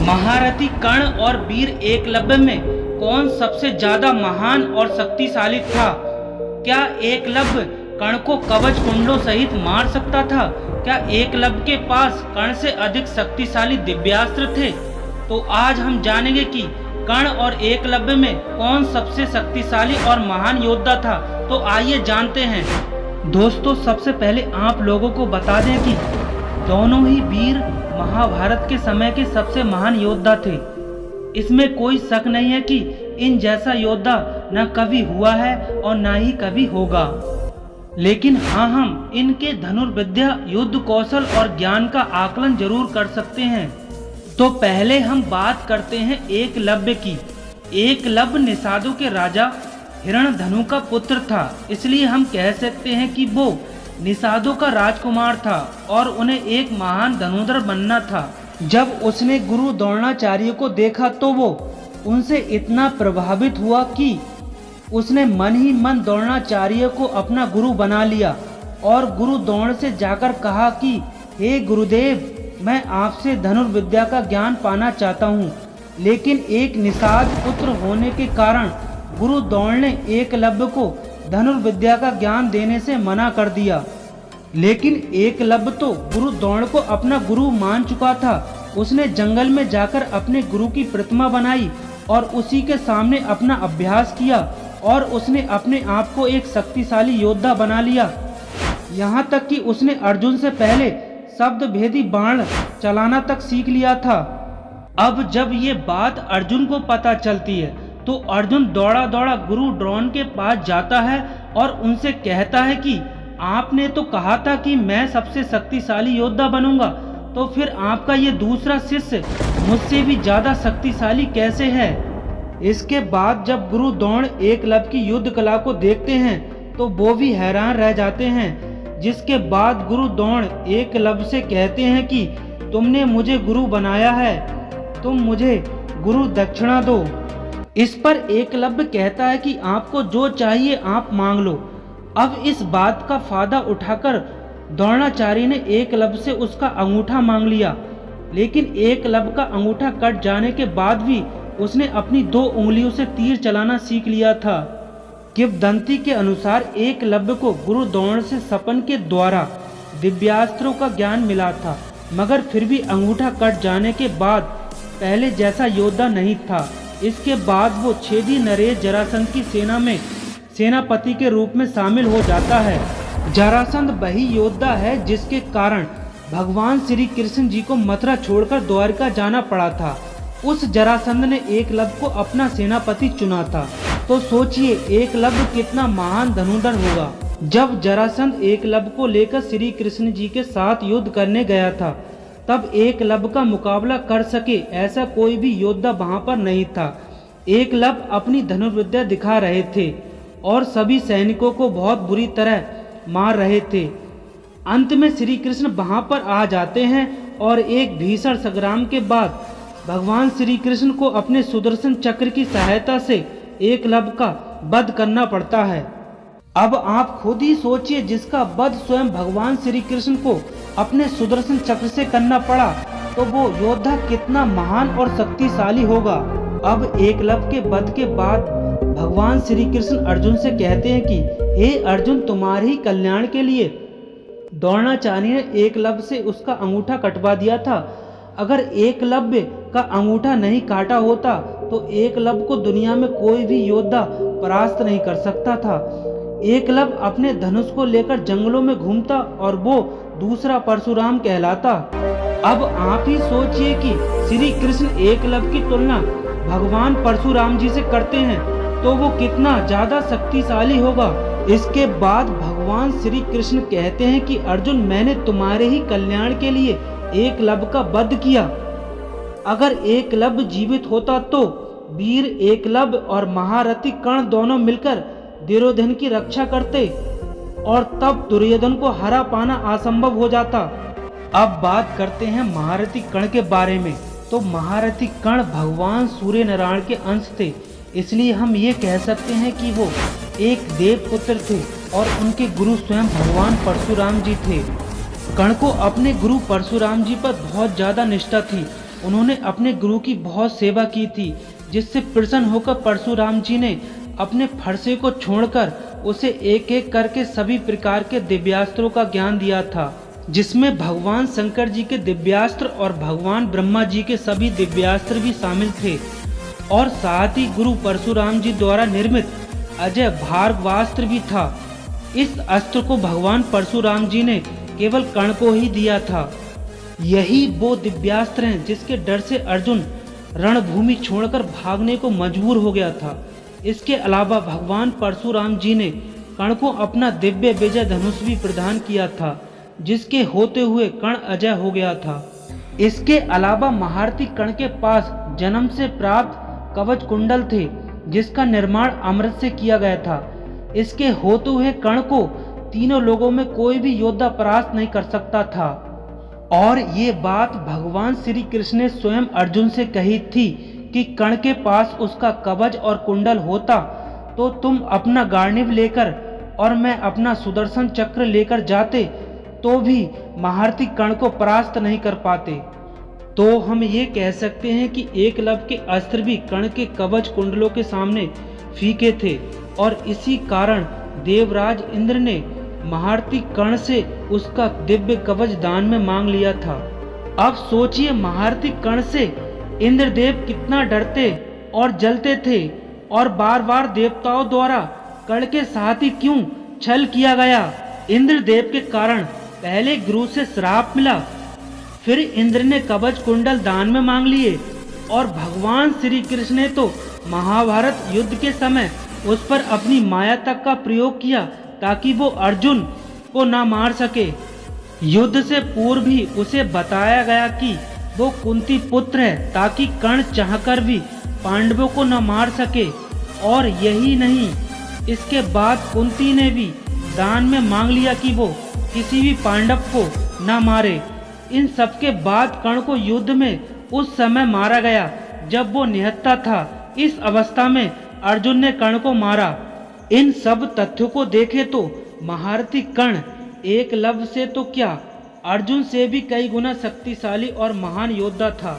महारथी कर्ण और वीर एकलव्य में कौन सबसे ज्यादा महान और शक्तिशाली था? क्या एकलव्य कर्ण को कवच कुंडलों सहित मार सकता था? क्या एकलव्य के पास कर्ण से अधिक शक्तिशाली दिव्यास्त्र थे? तो आज हम जानेंगे कि कर्ण और एकलव्य में कौन सबसे शक्तिशाली और महान योद्धा था। तो आइए जानते हैं। दोस्तों, सबसे पहले आप लोगों को बता दें कि दोनों ही वीर महाभारत के समय के सबसे महान योद्धा थे। इसमें कोई शक नहीं है कि इन जैसा योद्धा न कभी हुआ है और न ही कभी होगा। लेकिन हाँ, हम इनके धनुर्विद्या, युद्ध कौशल और ज्ञान का आकलन जरूर कर सकते हैं। तो पहले हम बात करते हैं एकलव्य की। एकलव्य निषादों के राजा हिरण्यधनु का पुत्र था, इसलिए हम कह सकते हैं कि वो निषादों का राजकुमार था और उन्हें एक महान धनुर्धर बनना था। जब उसने गुरु द्रोणाचार्य को देखा तो वो उनसे इतना प्रभावित हुआ कि उसने मन ही मन द्रोणाचार्य को अपना गुरु बना लिया और गुरु द्रोण से जाकर कहा कि हे गुरुदेव, मैं आपसे धनुर्विद्या का ज्ञान पाना चाहता हूँ। लेकिन एक निषाद पुत्र होने के कारण गुरु द्रोण ने एकलव्य को धनुर्विद्या का ज्ञान देने से मना कर दिया। लेकिन एकलव्य तो गुरु द्रोण को अपना गुरु मान चुका था। उसने जंगल में जाकर अपने गुरु की प्रतिमा बनाई और उसी के सामने अपना अभ्यास किया और उसने अपने आप को एक शक्तिशाली योद्धा बना लिया। यहाँ तक कि उसने अर्जुन से पहले शब्द भेदी बाण चलाना तक सीख लिया था। अब जब ये बात अर्जुन को पता चलती है तो अर्जुन दौड़ा दौड़ा गुरु द्रोण के पास जाता है और उनसे कहता है कि आपने तो कहा था कि मैं सबसे शक्तिशाली योद्धा बनूंगा, तो फिर आपका ये दूसरा शिष्य मुझसे भी ज्यादा शक्तिशाली कैसे है? इसके बाद जब गुरु द्रोण एकलव्य की युद्ध कला को देखते हैं तो वो भी हैरान रह जाते हैं। जिसके बाद गुरु द्रोण एकलव्य से कहते हैं कि तुमने मुझे गुरु बनाया है, तुम मुझे गुरु दक्षिणा दो। इस पर एकलव्य कहता है कि आपको जो चाहिए आप मांग लो। अब इस बात का फायदा उठाकर द्रोणाचार्य ने एकलव्य से उसका अंगूठा मांग लिया। लेकिन एकलव्य का अंगूठा कट जाने के बाद भी उसने अपनी 2 उंगलियों से तीर चलाना सीख लिया था। किंवदंती के अनुसार एकलव्य को गुरु द्रोण से सपन के द्वारा दिव्यास्त्रों का ज्ञान मिला था, मगर फिर भी अंगूठा कट जाने के बाद पहले जैसा योद्धा नहीं था। इसके बाद वो छेदी नरेश जरासंध की सेना में सेनापति के रूप में शामिल हो जाता है। जरासंध वही योद्धा है जिसके कारण भगवान श्री कृष्ण जी को मथुरा छोड़कर द्वारका जाना पड़ा था। उस जरासंध ने एकलव्य को अपना सेनापति चुना था। तो सोचिए एकलव्य कितना महान धनुर्धर होगा। जब जरासंध एकलव्य को लेकर श्री कृष्ण जी के साथ युद्ध करने गया था तब एकलव्य का मुकाबला कर सके ऐसा कोई भी योद्धा वहां पर नहीं था। एकलव्य अपनी धनुर्विद्या दिखा रहे थे और सभी सैनिकों को बहुत बुरी तरह मार रहे थे। अंत में श्री कृष्ण वहां पर आ जाते हैं और एक भीषण संग्राम के बाद भगवान श्री कृष्ण को अपने सुदर्शन चक्र की सहायता से एकलव्य का वध करना पड़ता है। अब आप खुद ही सोचिए, जिसका वध स्वयं भगवान श्री कृष्ण को अपने सुदर्शन चक्र से करना पड़ा तो वो योद्धा कितना महान और शक्तिशाली होगा। अब एकलव्य के वध के बाद भगवान श्री कृष्ण अर्जुन से कहते हैं कि हे अर्जुन, तुम्हारे ही कल्याण के लिए द्रोणाचार्य ने एकलव्य से उसका अंगूठा कटवा दिया था। अगर एकलव्य का अंगूठा नहीं काटा होता तो एकलव्य को दुनिया में कोई भी योद्धा परास्त नहीं कर सकता था। एकलव्य अपने धनुष को लेकर जंगलों में घूमता और वो दूसरा परशुराम कहलाता। अब आप ही सोचिए कि श्री कृष्ण एकलव्य की तुलना भगवान परशुराम जी से करते हैं तो वो कितना ज्यादा शक्तिशाली होगा। इसके बाद भगवान श्री कृष्ण कहते हैं कि अर्जुन, मैंने तुम्हारे ही कल्याण के लिए एकलव्य का वध किया। अगर एकलव्य जीवित होता तो वीर एकलव्य और महारथी कर्ण दोनों मिलकर दुर्योधन की रक्षा करते और तब दुर्योधन को हरा पाना असंभव हो जाता। अब बात करते हैं महारथी कर्ण के बारे में। तो महारथी कर्ण भगवान सूर्य नारायण के अंश थे, इसलिए हम ये कह सकते हैं कि वो एक देव पुत्र थे और उनके गुरु स्वयं भगवान परशुराम जी थे। कर्ण को अपने गुरु परशुराम जी पर बहुत ज्यादा निष्ठा थी। उन्होंने अपने गुरु की बहुत सेवा की थी, जिससे प्रसन्न होकर परशुराम जी ने अपने फरसे को छोड़कर उसे एक एक करके सभी प्रकार के दिव्यास्त्रों का ज्ञान दिया था, जिसमें भगवान शंकर जी के दिव्यास्त्र और भगवान ब्रह्मा जी के सभी दिव्यास्त्र भी शामिल थे। और साथ ही गुरु परशुराम जी द्वारा निर्मित अजय भार्गवास्त्र भी था। इस अस्त्र को भगवान परशुराम जी ने केवल कर्ण को ही दिया था। यही वो दिव्यास्त्र हैं जिसके डर से अर्जुन रणभूमि छोड़कर भागने को मजबूर हो गया था। इसके अलावा भगवान परशुराम जी ने कर्ण को अपना दिव्य विजय धनुष भी प्रदान किया था, जिसके होते हुए कर्ण अजय हो गया था। इसके अलावा महारथी कर्ण के पास जन्म से प्राप्त कवच कुंडल थे, जिसका निर्माण अमृत से किया गया था। इसके होते हुए कर्ण को तीनों लोगों में कोई भी योद्धा परास्त नहीं कर सकता था। और ये बात भगवान श्री कृष्ण ने स्वयं अर्जुन से कही थी कि कर्ण के पास उसका कवच और कुंडल होता तो तुम अपना गांडीव लेकर और मैं अपना सुदर्शन चक्र लेकर जाते तो भी महारथी कर्ण को परास्त नहीं कर पाते। तो हम ये कह सकते हैं कि एकलव्य के अस्त्र भी कर्ण के कवच कुंडलों के सामने फीके थे, और इसी कारण देवराज इंद्र ने महारथी कर्ण से उसका दिव्य कवच दान में मांग लिया था। अब सोचिए महारथी कर्ण से इंद्रदेव कितना डरते और जलते थे, और बार बार देवताओं द्वारा कर्ण के साथ ही क्यों छल किया गया। इंद्रदेव के कारण पहले गुरु से श्राप मिला, फिर इंद्र ने कवच कुंडल दान में मांग लिए, और भगवान श्री कृष्ण ने तो महाभारत युद्ध के समय उस पर अपनी माया तक का प्रयोग किया ताकि वो अर्जुन को न मार सके। युद्ध से पूर्व भी उसे बताया गया कि वो कुंती पुत्र है ताकि कर्ण चाहकर भी पांडवों को न मार सके। और यही नहीं, इसके बाद कुंती ने भी दान में मांग लिया कि वो किसी भी पांडव को न मारे। इन सब के बाद कर्ण को युद्ध में उस समय मारा गया जब वो निहत्था था। इस अवस्था में अर्जुन ने कर्ण को मारा। इन सब तथ्यों को देखे तो महारथी कर्ण एकलव्य से तो क्या, अर्जुन से भी कई गुना शक्तिशाली और महान योद्धा था।